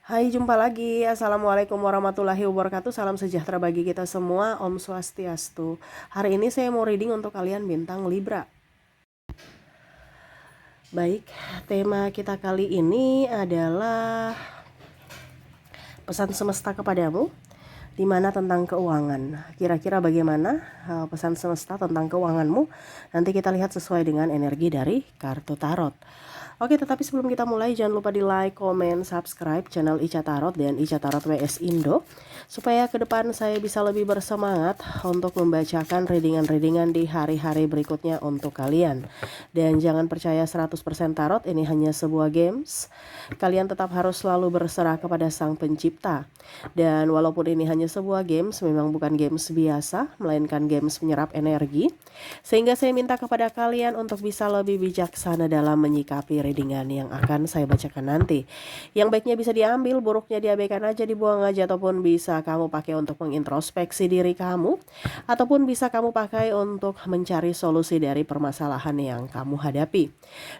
Hai, jumpa lagi. Assalamualaikum warahmatullahi wabarakatuh. Salam sejahtera bagi kita semua. Om Swastiastu. Hari ini saya mau reading untuk kalian bintang Libra. Baik, tema kita kali ini adalah pesan semesta kepadamu, di mana tentang keuangan. Kira-kira bagaimana pesan semesta tentang keuanganmu? Nanti kita lihat sesuai dengan energi dari kartu tarot. Oke, tetapi sebelum kita mulai, jangan lupa di like, komen, subscribe channel Ica Tarot dan Ica Tarot WS Indo, supaya ke depan saya bisa lebih bersemangat untuk membacakan readingan-readingan di hari-hari berikutnya untuk kalian. Dan jangan percaya 100% tarot, ini hanya sebuah games. Kalian tetap harus selalu berserah kepada Sang Pencipta. Dan walaupun ini hanya sebuah games, memang bukan games biasa, melainkan games menyerap energi. Sehingga saya minta kepada kalian untuk bisa lebih bijaksana dalam menyikapi readingan yang akan saya bacakan nanti. Yang baiknya bisa diambil, buruknya diabaikan aja, dibuang aja, ataupun bisa kamu pakai untuk mengintrospeksi diri kamu, ataupun bisa kamu pakai untuk mencari solusi dari permasalahan yang kamu hadapi.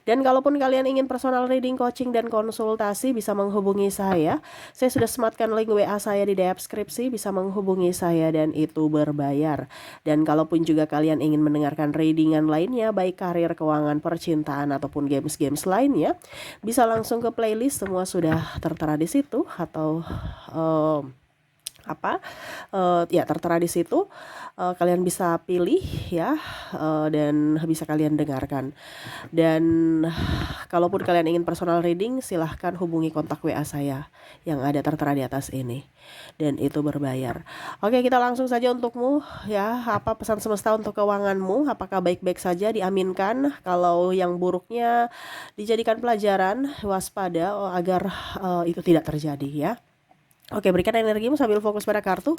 Dan kalaupun kalian ingin personal reading, coaching, dan konsultasi, bisa menghubungi saya. Saya sudah sematkan link WA saya di deskripsi, bisa menghubungi saya dan itu berbayar. Dan kalaupun juga kalian ingin mendengarkan readingan lainnya, baik karir, keuangan, percintaan, ataupun games-games lainnya, bisa langsung ke playlist, semua sudah tertera di situ, atau ya tertera di situ. Kalian bisa pilih ya, dan bisa kalian dengarkan. Dan kalaupun kalian ingin personal reading, silahkan hubungi kontak WA saya yang ada tertera di atas ini, dan itu berbayar. Oke, kita langsung saja untukmu ya. Apa pesan semesta untuk keuanganmu? Apakah baik-baik saja? Diaminkan. Kalau yang buruknya dijadikan pelajaran, waspada agar itu tidak terjadi ya. Oke, berikan energimu sambil fokus pada kartu.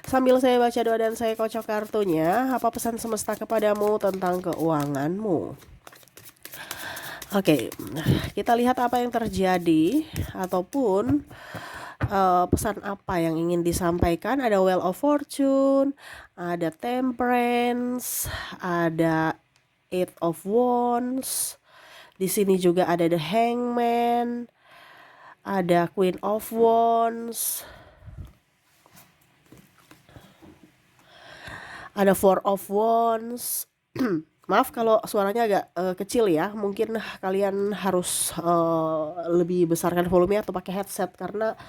Sambil saya baca doa dan saya kocok kartunya. Apa pesan semesta kepadamu tentang keuanganmu? Oke, kita lihat apa yang terjadi, ataupun pesan apa yang ingin disampaikan. Ada Wheel of Fortune, ada Temperance, ada Eight of Wands. Di sini juga ada The Hangman, ada Queen of Wands, ada Four of Wands. Maaf kalau suaranya agak kecil ya. Mungkin kalian harus lebih besarkan volume atau pakai headset karena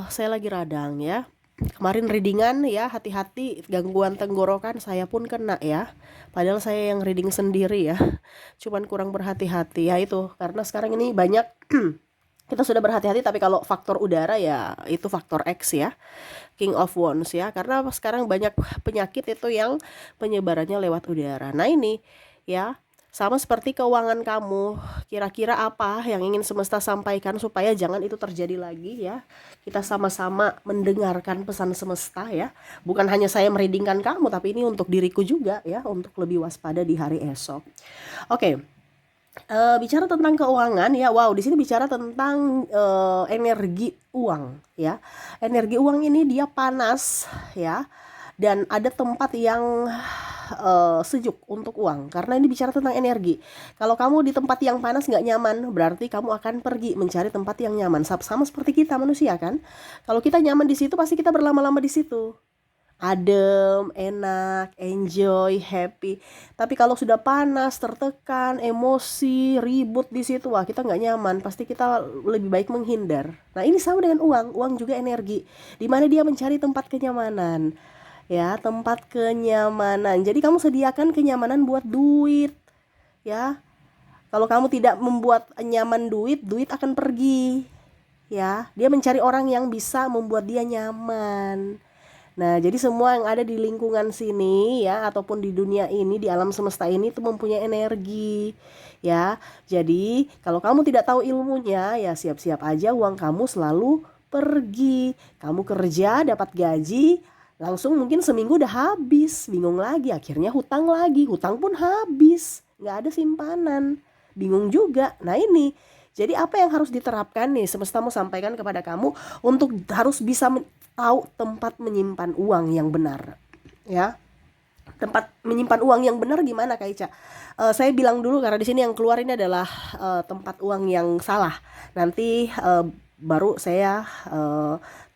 saya lagi radang ya. Kemarin readingan ya, hati-hati gangguan tenggorokan, saya pun kena ya. Padahal saya yang reading sendiri ya. Cuman kurang berhati-hati ya, itu karena sekarang ini banyak kita sudah berhati-hati, tapi kalau faktor udara ya itu faktor X ya, King of Wands ya, karena sekarang banyak penyakit itu yang penyebarannya lewat udara. Nah ini ya, sama seperti keuangan kamu, kira-kira apa yang ingin semesta sampaikan supaya jangan itu terjadi lagi ya. Kita sama-sama mendengarkan pesan semesta ya, bukan hanya saya mereadingkan kamu, tapi ini untuk diriku juga ya, untuk lebih waspada di hari esok. Oke. Bicara tentang keuangan ya, wow, di sini bicara tentang energi uang ya. Energi uang ini dia panas ya, dan ada tempat yang sejuk untuk uang, karena ini bicara tentang energi. Kalau kamu di tempat yang panas nggak nyaman, berarti kamu akan pergi mencari tempat yang nyaman. Sama seperti kita manusia kan, kalau kita nyaman di situ pasti kita berlama-lama di situ, adem, enak, enjoy, happy. Tapi kalau sudah panas, tertekan, emosi, ribut di situ, wah kita nggak nyaman. Pasti kita lebih baik menghindar. Nah ini sama dengan uang, uang juga energi. Dimana dia mencari tempat kenyamanan, ya tempat kenyamanan. Jadi kamu sediakan kenyamanan buat duit, ya. Kalau kamu tidak membuat nyaman duit, duit akan pergi, ya. Dia mencari orang yang bisa membuat dia nyaman. Nah, jadi semua yang ada di lingkungan sini ya, ataupun di dunia ini, di alam semesta ini itu mempunyai energi ya. Jadi, kalau kamu tidak tahu ilmunya ya siap-siap aja uang kamu selalu pergi. Kamu kerja dapat gaji, langsung mungkin seminggu udah habis, bingung lagi, akhirnya hutang lagi, hutang pun habis, nggak ada simpanan, bingung juga. Nah ini, jadi apa yang harus diterapkan nih, semesta mau sampaikan kepada kamu untuk harus bisa tahu tempat menyimpan uang yang benar ya. Tempat menyimpan uang yang benar gimana Kak Ica? Saya bilang dulu karena di sini yang keluar ini adalah tempat uang yang salah. Nanti baru saya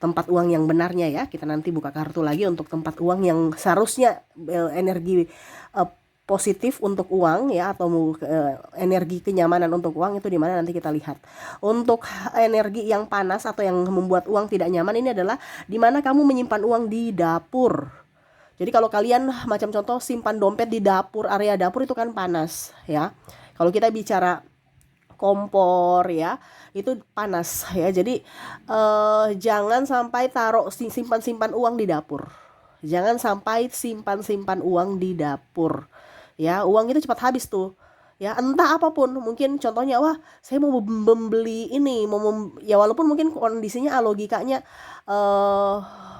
tempat uang yang benarnya ya. Kita nanti buka kartu lagi untuk tempat uang yang seharusnya energi positif untuk uang ya, atau energi kenyamanan untuk uang itu di mana nanti kita lihat. Untuk energi yang panas atau yang membuat uang tidak nyaman ini adalah di mana kamu menyimpan uang di dapur. Jadi kalau kalian macam contoh simpan dompet di dapur, area dapur itu kan panas ya. Kalau kita bicara kompor ya, itu panas ya. Jadi jangan sampai taruh simpan uang di dapur. Jangan sampai simpan uang di dapur. Ya, uang itu cepat habis tuh. Ya, entah apapun, mungkin contohnya wah, saya mau membeli ini, ya walaupun mungkin kondisinya logikanya eh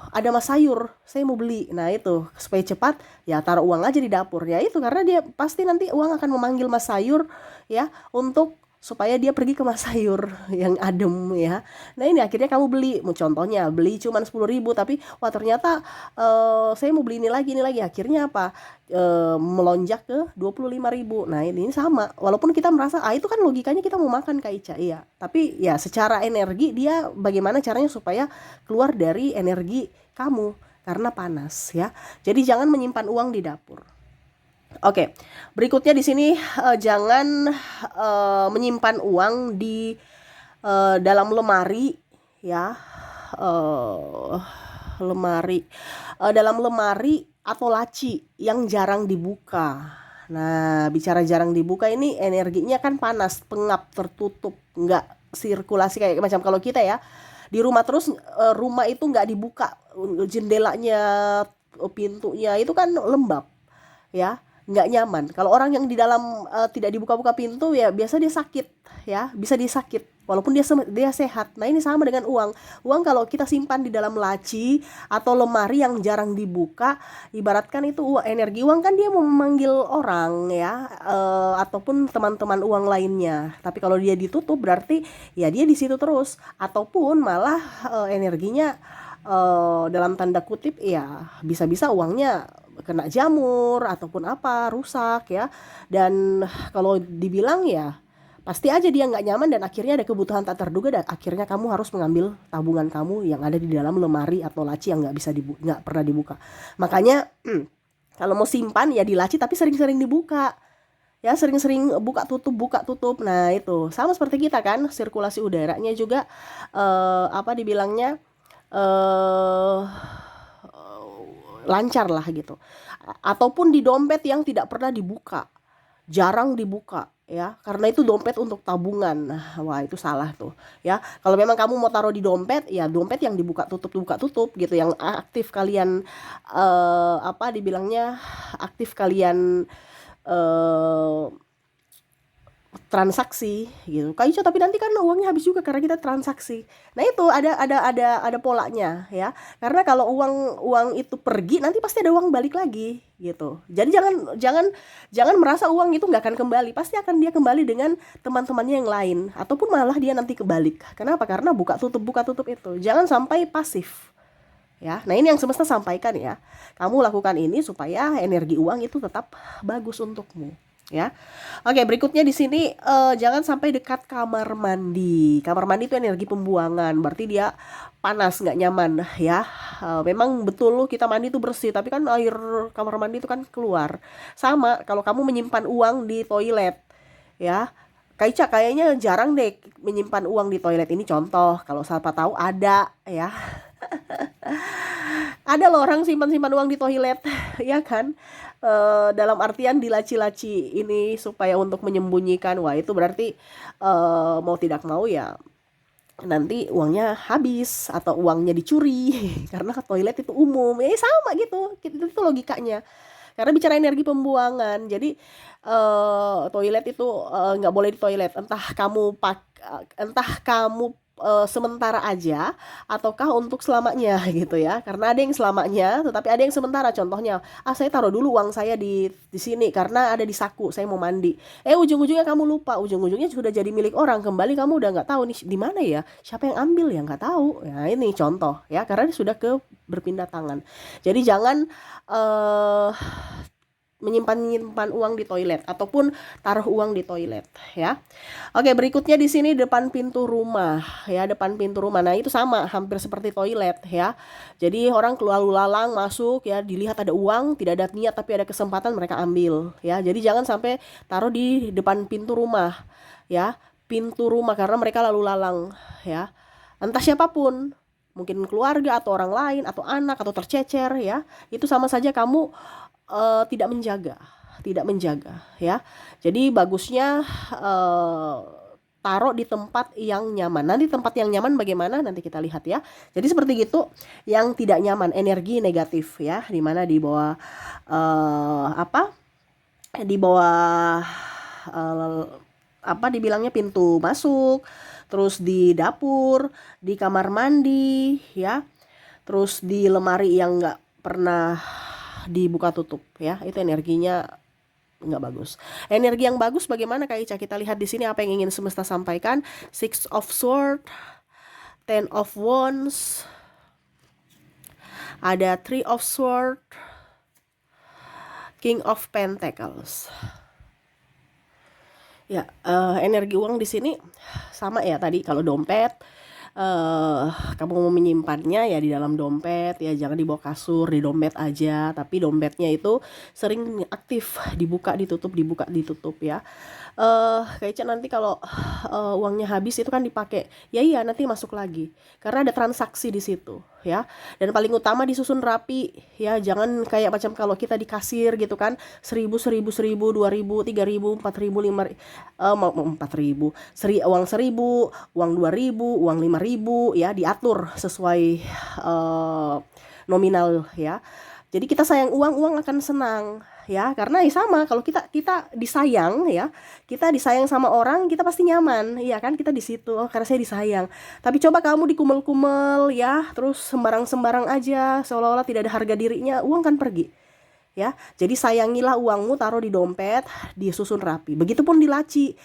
ada mas sayur, saya mau beli. Nah, itu supaya cepat ya taruh uang aja di dapur. Ya itu karena dia pasti nanti uang akan memanggil mas sayur ya untuk supaya dia pergi ke mas sayur yang adem ya. Nah ini akhirnya kamu beli, contohnya beli cuma 10.000 tapi wah ternyata saya mau beli ini lagi, akhirnya apa, melonjak ke 25.000. Nah ini sama, walaupun kita merasa itu kan logikanya kita mau makan Kak Ica, iya, tapi ya secara energi dia bagaimana caranya supaya keluar dari energi kamu karena panas ya. Jadi jangan menyimpan uang di dapur. Oke, berikutnya di sini jangan menyimpan uang di dalam lemari ya, eh, lemari dalam lemari atau laci yang jarang dibuka. Nah, bicara jarang dibuka ini energinya kan panas, pengap, tertutup, nggak sirkulasi kayak macam kalau kita ya di rumah terus, rumah itu nggak dibuka jendelanya, pintunya itu kan lembab ya, nggak nyaman. Kalau orang yang di dalam tidak dibuka-buka pintu ya biasa dia sakit ya, bisa disakit walaupun dia sehat. Nah ini sama dengan uang. Uang kalau kita simpan di dalam laci atau lemari yang jarang dibuka, ibaratkan itu energi uang kan dia mau memanggil orang ya, ataupun teman-teman uang lainnya. Tapi kalau dia ditutup berarti ya dia di situ terus, ataupun malah energinya dalam tanda kutip ya bisa-bisa uangnya kena jamur ataupun apa rusak ya. Dan kalau dibilang ya pasti aja dia nggak nyaman dan akhirnya ada kebutuhan tak terduga dan akhirnya kamu harus mengambil tabungan kamu yang ada di dalam lemari atau laci yang nggak pernah dibuka. Makanya kalau mau simpan ya di laci tapi sering-sering dibuka ya, sering-sering buka tutup. Nah itu sama seperti kita kan, sirkulasi udaranya juga apa dibilangnya eh lancar lah gitu. Ataupun di dompet yang tidak pernah dibuka, jarang dibuka ya, karena itu dompet untuk tabungan. Nah, wah itu salah tuh ya. Kalau memang kamu mau taruh di dompet ya dompet yang buka tutup gitu, yang aktif kalian apa dibilangnya, aktif kalian eh transaksi gitu Kak Ica, tapi nanti kan uangnya habis juga karena kita transaksi. Nah itu ada polanya ya, karena kalau uang itu pergi nanti pasti ada uang balik lagi gitu. Jadi jangan jangan jangan merasa uang itu nggak akan kembali, pasti akan dia kembali dengan teman-temannya yang lain ataupun malah dia nanti kebalik. Kenapa? Karena buka tutup itu jangan sampai pasif ya. Nah ini yang semesta sampaikan ya, kamu lakukan ini supaya energi uang itu tetap bagus untukmu ya. Oke, berikutnya di sini jangan sampai dekat kamar mandi. Kamar mandi itu energi pembuangan, berarti dia panas, nggak nyaman ya. Memang betul loh kita mandi itu bersih, tapi kan air kamar mandi itu kan keluar. Sama kalau kamu menyimpan uang di toilet ya. Kaica kayaknya jarang deh menyimpan uang di toilet, ini contoh. Kalau siapa tahu ada ya. Ada loh orang simpan-simpan uang di toilet ya kan, dalam artian di laci-laci ini supaya untuk menyembunyikan. Wah itu berarti mau tidak mau ya nanti uangnya habis atau uangnya dicuri karena ke toilet itu umum ya, sama gitu itu logikanya. Karena bicara energi pembuangan, jadi toilet itu nggak boleh di toilet. Entah kamu sementara aja ataukah untuk selamanya gitu ya. Karena ada yang selamanya, tetapi ada yang sementara. Contohnya, saya taruh dulu uang saya di sini karena ada di saku, saya mau mandi. Ujung-ujungnya kamu lupa, ujung-ujungnya sudah jadi milik orang. Kembali kamu udah nggak tahu nih di mana ya, siapa yang ambil ya nggak tahu. Ya ini contoh ya, karena sudah berpindah tangan. Jadi jangan eh menyimpan uang di toilet ataupun taruh uang di toilet ya. Oke, berikutnya di sini depan pintu rumah ya, depan pintu rumah. Nah, itu sama hampir seperti toilet ya. Jadi orang keluar lalang masuk ya, dilihat ada uang, tidak ada niat tapi ada kesempatan mereka ambil ya. Jadi jangan sampai taruh di depan pintu rumah ya, pintu rumah, karena mereka lalu lalang ya. Entah siapapun, mungkin keluarga atau orang lain atau anak atau tercecer ya, itu sama saja kamu tidak menjaga ya. Jadi bagusnya taruh di tempat yang nyaman. Nanti tempat yang nyaman bagaimana nanti kita lihat ya. Jadi seperti gitu, yang tidak nyaman, energi negatif ya, dimana di bawah di bawah dibilangnya pintu masuk, terus di dapur, di kamar mandi ya, terus di lemari yang nggak pernah dibuka tutup ya, itu energinya nggak bagus. Energi yang bagus bagaimana Kak Ica? Kita lihat di sini apa yang ingin semesta sampaikan. Six of Swords, Ten of Wands, ada Three of Swords, King of Pentacles. Ya, energi uang di sini sama ya tadi. Kalau dompet, kamu mau menyimpannya ya di dalam dompet ya, jangan dibawa kasur, di dompet aja. Tapi dompetnya itu sering aktif, dibuka ditutup ya. Kayaknya nanti kalau uangnya habis itu kan dipakai, ya iya nanti masuk lagi karena ada transaksi di situ ya. Dan paling utama disusun rapi ya, jangan kayak macam kalau kita di kasir gitu kan, 1000, 2000, 3000, 4000, 4000, uang 1000, uang 2000, uang 5000 ya, diatur sesuai nominal ya. Jadi kita sayang uang akan senang ya, karena ya sama, kalau kita disayang ya, kita disayang sama orang, kita pasti nyaman ya kan, kita di situ karena saya disayang. Tapi coba kamu dikumel-kumel ya, terus sembarang aja seolah-olah tidak ada harga dirinya, uang kan pergi ya. Jadi sayangilah uangmu, taruh di dompet, disusun rapi. Begitupun di laci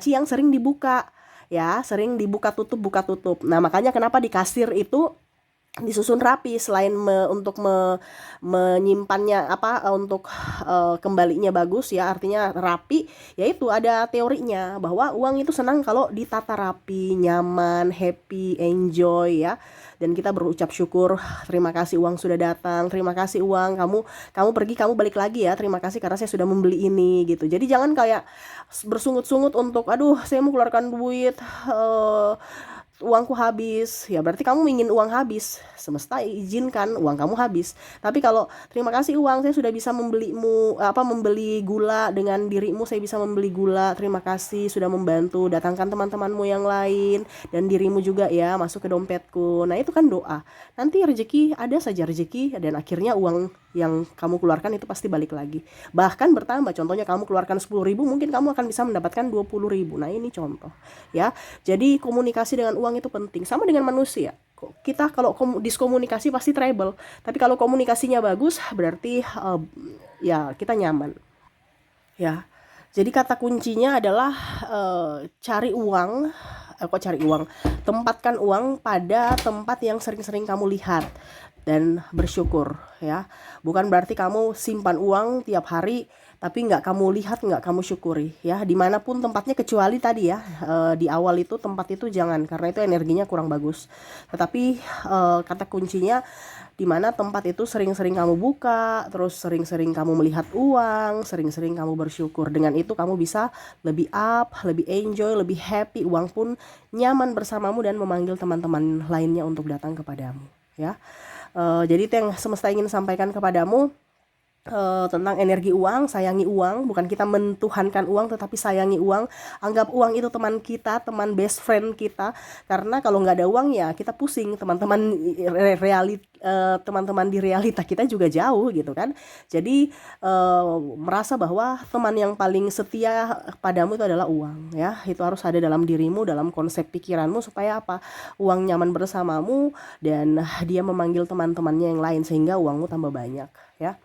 yang sering dibuka ya, sering dibuka tutup. Nah, makanya kenapa di kasir itu disusun rapi, selain untuk menyimpannya untuk kembalinya bagus ya, artinya rapi, yaitu ada teorinya bahwa uang itu senang kalau ditata rapi, nyaman, happy, enjoy ya. Dan kita berucap syukur, terima kasih uang sudah datang, terima kasih uang, kamu pergi, kamu balik lagi ya, terima kasih karena saya sudah membeli ini gitu. Jadi jangan kayak bersungut-sungut untuk aduh saya mau keluarkan duit, uangku habis ya, berarti kamu ingin uang habis, semesta izinkan uang kamu habis. Tapi kalau terima kasih uang, saya sudah bisa membeli gula, dengan dirimu saya bisa membeli gula, terima kasih sudah membantu, datangkan teman-temanmu yang lain dan dirimu juga ya masuk ke dompetku. Nah, itu kan doa. Nanti rezeki, ada saja rezeki, dan akhirnya uang yang kamu keluarkan itu pasti balik lagi, bahkan bertambah. Contohnya kamu keluarkan 10.000, mungkin kamu akan bisa mendapatkan 20.000. Nah, ini contoh ya. Jadi komunikasi dengan uang itu penting, sama dengan manusia. Kita kalau diskomunikasi pasti trouble, tapi kalau komunikasinya bagus berarti ya kita nyaman ya. Jadi kata kuncinya adalah tempatkan uang pada tempat yang sering-sering kamu lihat dan bersyukur ya. Bukan berarti kamu simpan uang tiap hari tapi nggak kamu lihat, nggak kamu syukuri ya, dimanapun tempatnya, kecuali tadi ya di awal itu tempat itu jangan, karena itu energinya kurang bagus. Tetapi kata kuncinya dimana tempat itu sering-sering kamu buka, terus sering-sering kamu melihat uang, sering-sering kamu bersyukur. Dengan itu kamu bisa lebih up, lebih enjoy, lebih happy, uang pun nyaman bersamamu dan memanggil teman-teman lainnya untuk datang kepadamu ya. Jadi itu yang semesta ingin sampaikan kepadamu tentang energi uang. Sayangi uang, bukan kita mentuhankan uang, tetapi sayangi uang. Anggap uang itu teman kita, teman best friend kita. Karena kalau nggak ada uang ya kita pusing, teman-teman di realita kita juga jauh gitu kan. Jadi merasa bahwa teman yang paling setia padamu itu adalah uang ya. Itu harus ada dalam dirimu, dalam konsep pikiranmu, supaya apa? Uang nyaman bersamamu dan dia memanggil teman-temannya yang lain sehingga uangmu tambah banyak ya.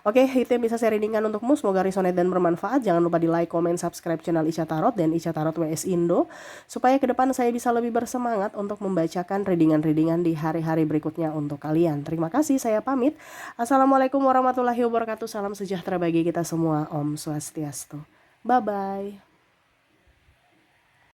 Oke, itu yang bisa saya readingkan untukmu. Semoga resonate dan bermanfaat. Jangan lupa di like, comment, subscribe channel Isya Tarot dan Isya Tarot WS Indo, supaya ke depan saya bisa lebih bersemangat untuk membacakan readingan-readingan di hari-hari berikutnya untuk kalian. Terima kasih, saya pamit. Assalamualaikum warahmatullahi wabarakatuh. Salam sejahtera bagi kita semua. Om Swastiastu. Bye-bye.